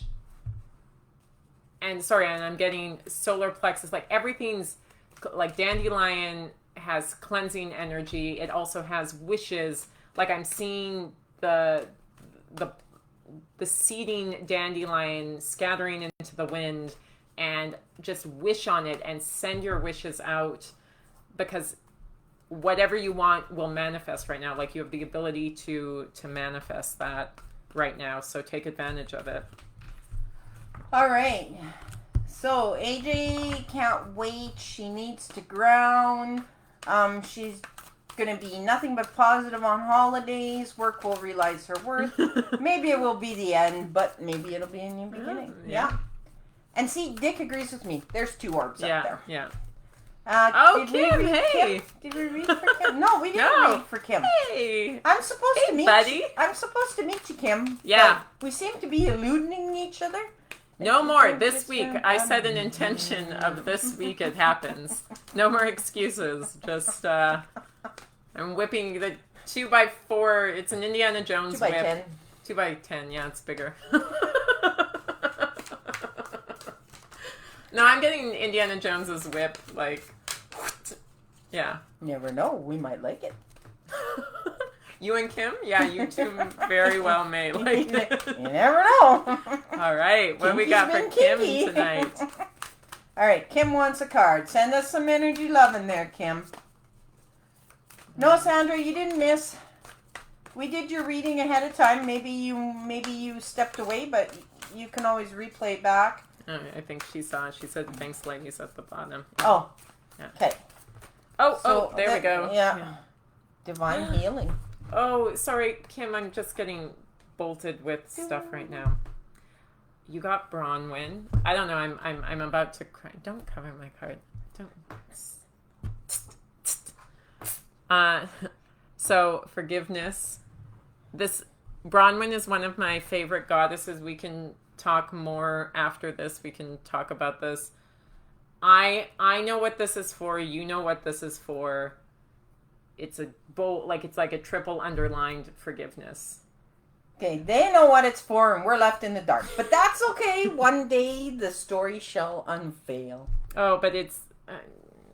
I'm getting solar plexus. Like everything's like dandelion has cleansing energy. It also has wishes. Like I'm seeing the seeding dandelion scattering into the wind, and just wish on it and send your wishes out, because whatever you want will manifest right now. Like you have the ability to manifest that right now. So take advantage of it. All right. So AJ can't wait. She needs to ground. She's going to be nothing but positive on holidays. Work will realize her worth. Maybe it will be the end, but maybe it'll be a new beginning. Yeah. And see, Dick agrees with me. There's 2 orbs up there. Yeah. Kim, hey. Did we read for Kim? No, we didn't read for Kim. Hey. I'm supposed to meet buddy. you. I'm supposed to meet you, Kim. Yeah. We seem to be eluding each other. No more. This week, I set an intention of this week it happens. No more excuses. Just, I'm whipping the 2x4. It's an Indiana Jones 2x10. 2x10. Yeah, it's bigger. No, I'm getting Indiana Jones's whip. Like, yeah. Never know. We might like it. You and Kim? Yeah, you two very well may like it. You never know. All right, what do we got for Kim tonight? All right, Kim wants a card. Send us some energy love in there, Kim. No, Sandra, you didn't miss. We did your reading ahead of time. Maybe you stepped away, but you can always replay back. I think she saw. She said thanks, ladies, at the bottom. Oh. Yeah. Okay. Oh, there we go. Yeah. Divine healing. Oh, sorry, Kim. I'm just getting bolted with stuff right now. You got Bronwyn. I don't know. I'm about to cry. Don't cover my card. Don't. So forgiveness. This Bronwyn is one of my favorite goddesses. We can talk more after this. We can talk about this. I know what this is for. You know what this is for. It's a bold, like it's like a triple underlined forgiveness. Okay, they know what it's for, and we're left in the dark. But that's okay. One day the story shall unveil. Oh, but it's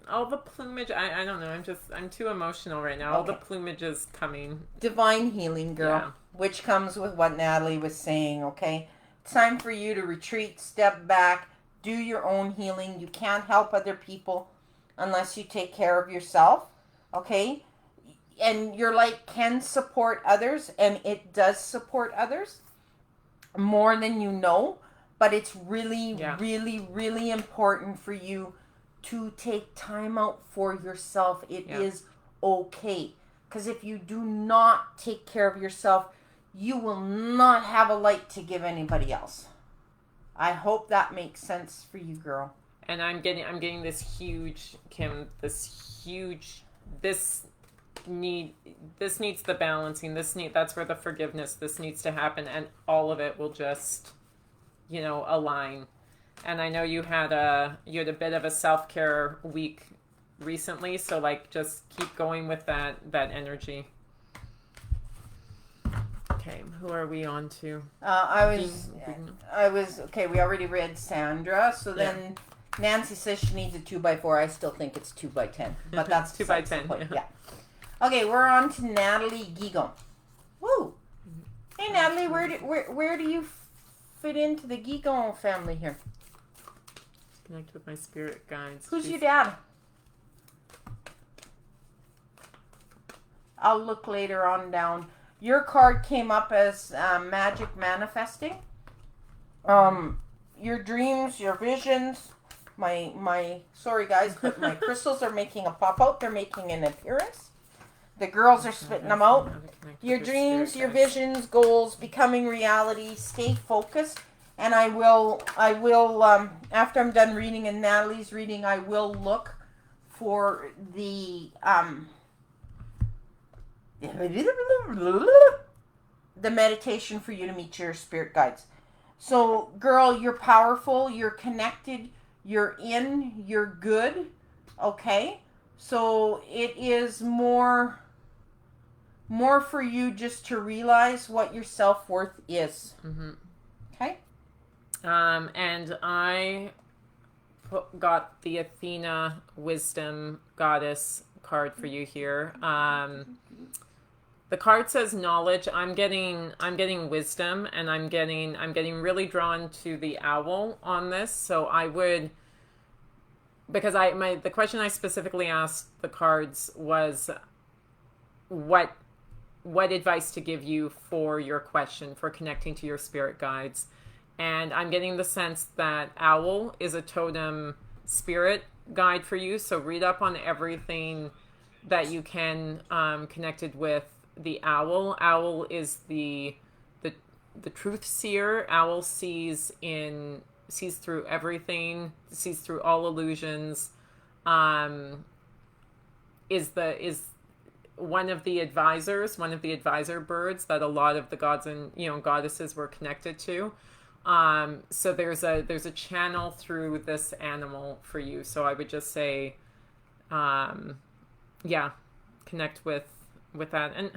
all the plumage. I don't know. I'm too emotional right now. Okay. All the plumage is coming. Divine healing, girl, which comes with what Natalie was saying. Okay, it's time for you to retreat, step back, do your own healing. You can't help other people unless you take care of yourself. Okay. And your light can support others, and it does support others more than you know, but it's really, really, really important for you to take time out for yourself. It is okay. Because if you do not take care of yourself, you will not have a light to give anybody else. I hope that makes sense for you, girl. And I'm getting this huge, Kim, this needs the balancing. That's where the forgiveness, this needs to happen, and all of it will just, align. And I know you had a bit of a self-care week recently, so like just keep going with that energy. Okay, who are we on to? I was okay. We already read Sandra, so then Nancy says she needs a 2x4. I still think it's 2x10, but that's 2x10. Yeah. Okay, we're on to Natalie Gigon. Woo! Hey, Natalie, where do you fit into the Gigon family here? Connect with my spirit guides. Who's your dad? I'll look later on down. Your card came up as magic manifesting. Your dreams, your visions. My sorry guys, but my crystals are making a pop out. They're making an appearance. The girls are spitting them out. Your dreams, your visions, goals, becoming reality. Stay focused. And I will, after I'm done reading and Natalie's reading, I will look for the the meditation for you to meet your spirit guides. So, girl, you're powerful, you're connected, you're good, okay? So it is more for you just to realize what your self-worth is. Mm-hmm. Okay? And I got the Athena Wisdom Goddess card for you here. The card says knowledge. I'm getting wisdom, and I'm getting really drawn to the owl on this. So I would, because the question I specifically asked the cards was what advice to give you for your question for connecting to your spirit guides. And I'm getting the sense that owl is a totem spirit guide for you. So read up on everything that you can connected with the owl. Owl is the truth seer. Owl sees through everything, sees through all illusions. Is one of the advisor birds that a lot of the gods and goddesses were connected to. So there's a channel through this animal for you. So I would just say, connect with that. And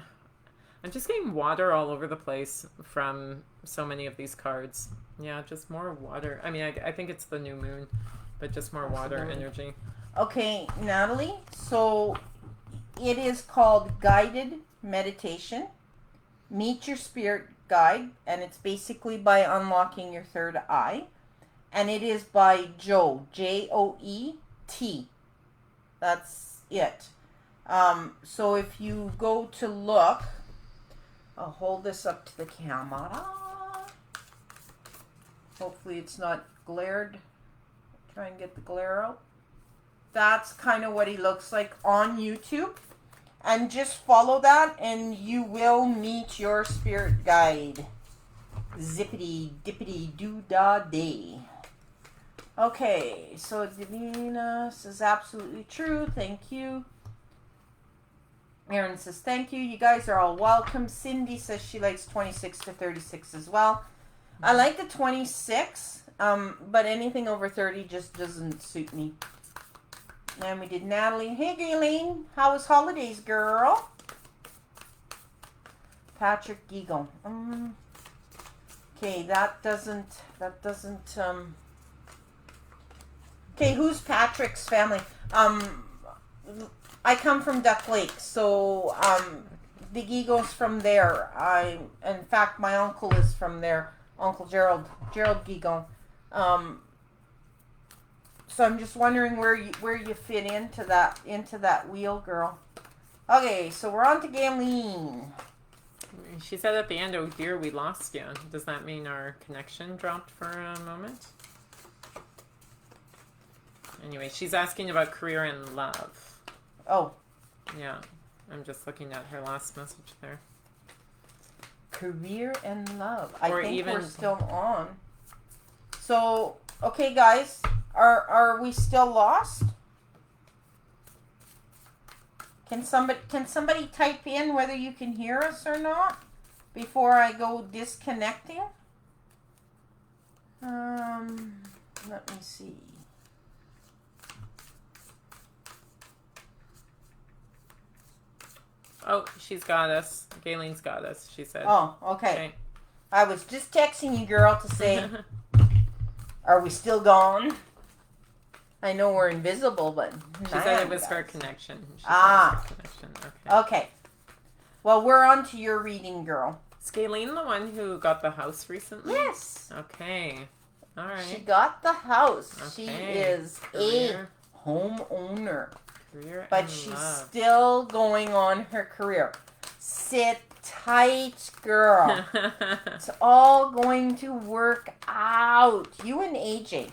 I'm just getting water all over the place from so many of these cards. Yeah, just more water. I mean, I think it's the new moon, but just more water energy. Okay, Natalie. So it is called Guided Meditation. Meet your spirit guide, and it's basically by unlocking your third eye. And it is by Joe, Joet. That's it. So if you go to look, I'll hold this up to the camera. Hopefully it's not glared. Try and get the glare out. That's kind of what he looks like on YouTube. And just follow that and you will meet your spirit guide. Zippity dippity doo da day. Okay, so Davina says absolutely true. Thank you. Erin says thank you. You guys are all welcome. Cindy says she likes 26 to 36 as well. I like the 26, but anything over 30 just doesn't suit me. And we did Natalie. Hey, Gayleen. How was holidays, girl? Patrick Giegel. Okay, that doesn't, okay, who's Patrick's family? I come from Duck Lake, so, the Giegels from there. In fact, my uncle is from there. Uncle Gerald Giegel. So I'm just wondering where you fit into that wheel, girl. Okay, so we're on to Gayleen. She said at the end, "Oh dear, we lost you." Does that mean our connection dropped for a moment? Anyway, she's asking about career and love. Oh. Yeah, I'm just looking at her last message there. Career and love. I think we're still on. So, okay, guys. Are we still lost? Can somebody type in whether you can hear us or not before I go disconnecting? Let me see. Oh, she's got us. Gayleen's got us, she said. Oh, okay. I was just texting you, girl, to say, are we still gone? I know we're invisible, but... She said it was her connection. Okay. Well, we're on to your reading, girl. Is Gayleen the one who got the house recently? Yes. Okay. All right. She got the house. Okay. She is a homeowner. But she's love. still going on her career. Sit tight, girl. It's all going to work out. You and AJ.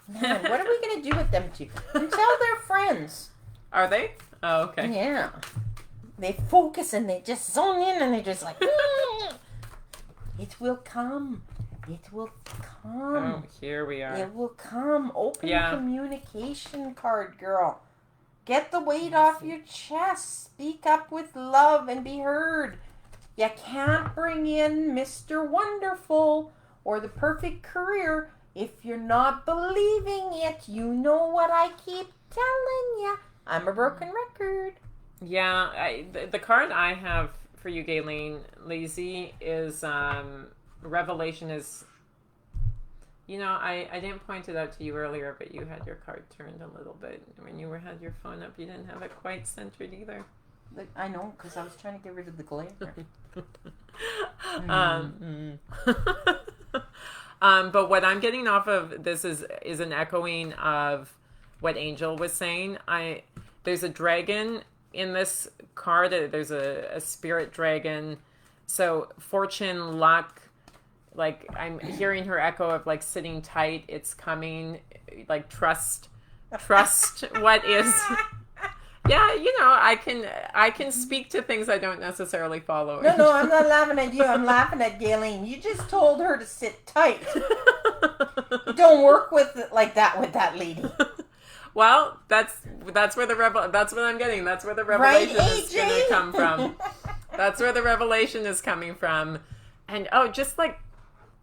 Man, what are we going to do with them two? Until they're friends. Are they? Oh, okay. Yeah. They focus and they just zone in and they're just like, it will come. It will come. Oh, here we are. It will come. Open communication card, girl. Get the weight off your chest. Speak up with love and be heard. You can't bring in Mr. Wonderful or the perfect career if you're not believing it. You know what I keep telling you. I'm a broken record. Yeah, the card I have for you, Gayleen, lazy, is Revelation is... You know, I didn't point it out to you earlier, but you had your card turned a little bit. When you had your phone up, you didn't have it quite centered either. I know, because I was trying to get rid of the glare. But what I'm getting off of this is an echoing of what Angel was saying. There's a dragon in this card. There's a spirit dragon. So fortune, luck. Like, I'm hearing her echo of, like, sitting tight, it's coming, like, trust what is. Yeah, you know, I can speak to things I don't necessarily follow. No, I'm not laughing at you. I'm laughing at Gayleen. You just told her to sit tight. Don't work with it like that with that lady. Well, that's where that's what I'm getting. That's where the revelation is going to come from. That's where the revelation is coming from. And, just like,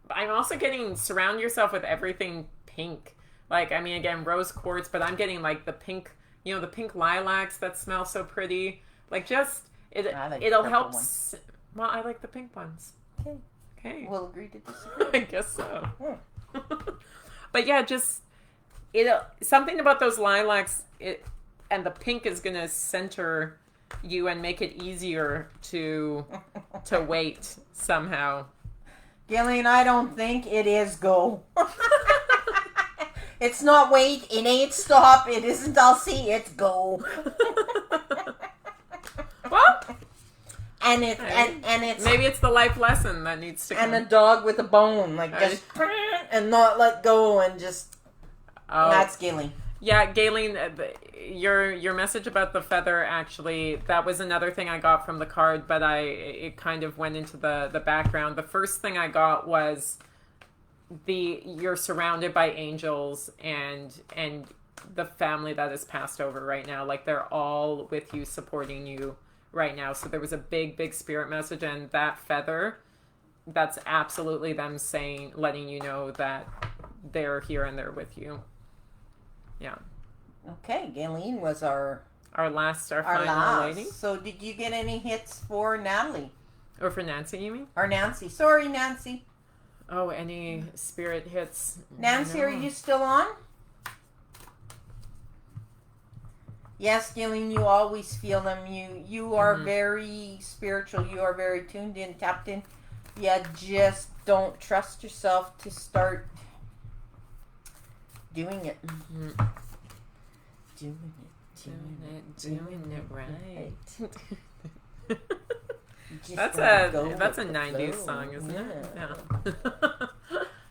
I'm also getting surround yourself with everything pink. Like, I mean, again, rose quartz, but I'm getting, like, the pink, you know, the pink lilacs that smell so pretty. Like, just, it'll help. Well, I like the pink ones. Okay. We'll agree to disagree. I guess so. But yeah, just, something about those lilacs, and the pink is going to center you and make it easier to wait somehow. Gillian, I don't think it is go. It's not wait, it ain't stop, it isn't I'll see, it's go. Well, and it's maybe it's the life lesson that needs to come. And a dog with a bone, like just and not let go and just that's Gillian. Yeah, Gayleen, your message about the feather, actually, that was another thing I got from the card, but it kind of went into the background. The first thing I got was you're surrounded by angels and the family that has passed over right now. Like, they're all with you, supporting you right now. So there was a big spirit message, and that feather, that's absolutely them letting you know that they're here and they're with you. Yeah. Okay, Gayleen was our final lady. So did you get any hits for Natalie? Or for Nancy, you mean? Or Nancy. Sorry, Nancy. Oh, any spirit hits? Nancy, are you still on? Yes, Gillian, you always feel them. You are very spiritual. You are very tuned in, tapped in. You just don't trust yourself to start doing it. Doing it right. That's a 90s song, isn't it? Yeah.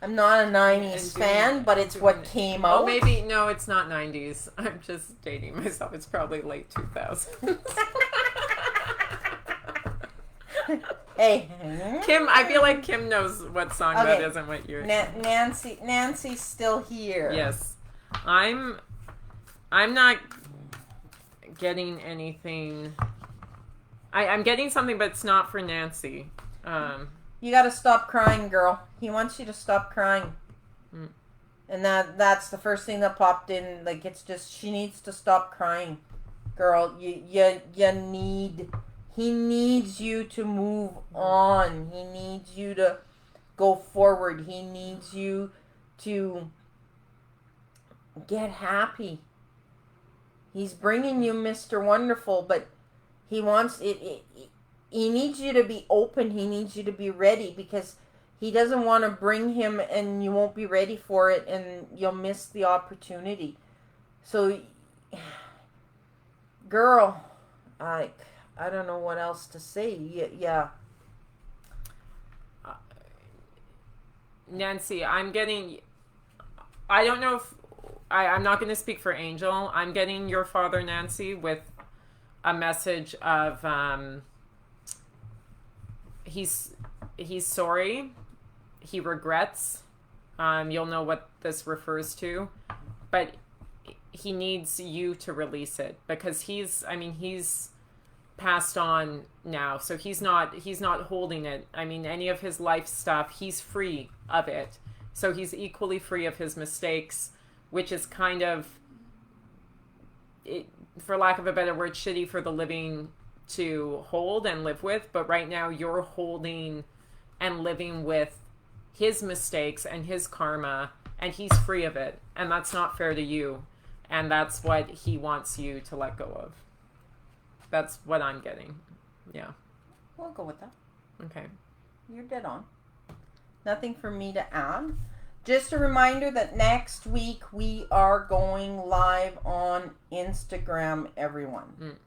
I'm not a 90s fan, but it's what came out. Oh, maybe, no, it's not 90s. I'm just dating myself. It's probably late 2000s. Hey. Kim, I feel like Kim knows what song that is and what you're... Nancy's still here. Yes. I'm not getting anything... I'm getting something, but it's not for Nancy. You gotta stop crying, girl. He wants you to stop crying. And that's the first thing that popped in. Like, it's just, she needs to stop crying. Girl, he needs you to move on. He needs you to go forward. He needs you to get happy. He's bringing you Mr. Wonderful, but he wants it. He needs you to be open. He needs you to be ready, because he doesn't want to bring him and you won't be ready for it and you'll miss the opportunity. So, girl, I don't know what else to say. Yeah. Nancy, I don't know if, I'm not going to speak for Angel. I'm getting your father, Nancy, with a message of, he's sorry. He regrets. You'll know what this refers to. But he needs you to release it, because he's passed on now, so he's not holding it. I mean, any of his life stuff, he's free of it. So he's equally free of his mistakes, which is kind of, for lack of a better word, shitty for the living to hold and live with. But right now you're holding and living with his mistakes and his karma, and he's free of it. And that's not fair to you. And that's what he wants you to let go of. That's what I'm getting. Yeah. We'll go with that. Okay. You're dead on. Nothing for me to add. Just a reminder that next week we are going live on Instagram, everyone.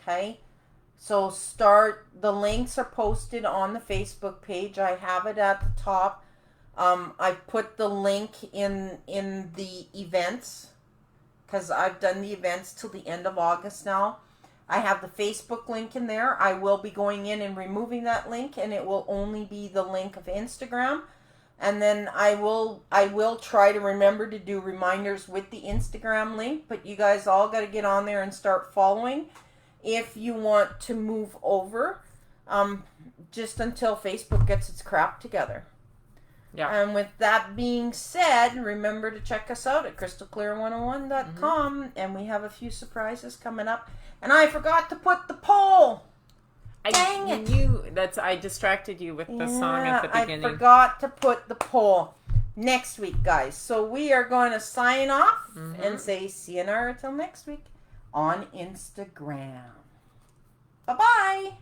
Okay? So the links are posted on the Facebook page. I have it at the top. I put the link in the events, because I've done the events till the end of August now. I have the Facebook link in there. I will be going in and removing that link, and it will only be the link of Instagram. And then I will try to remember to do reminders with the Instagram link, but you guys all got to get on there and start following if you want to move over, just until Facebook gets its crap together. Yeah. And with that being said, remember to check us out at crystalclear101.com, and we have a few surprises coming up. And I forgot to put the poll. Dang it. I distracted you with the song at the beginning. I forgot to put the poll next week, guys. So we are going to sign off and say sayonara till next week on Instagram. Bye-bye.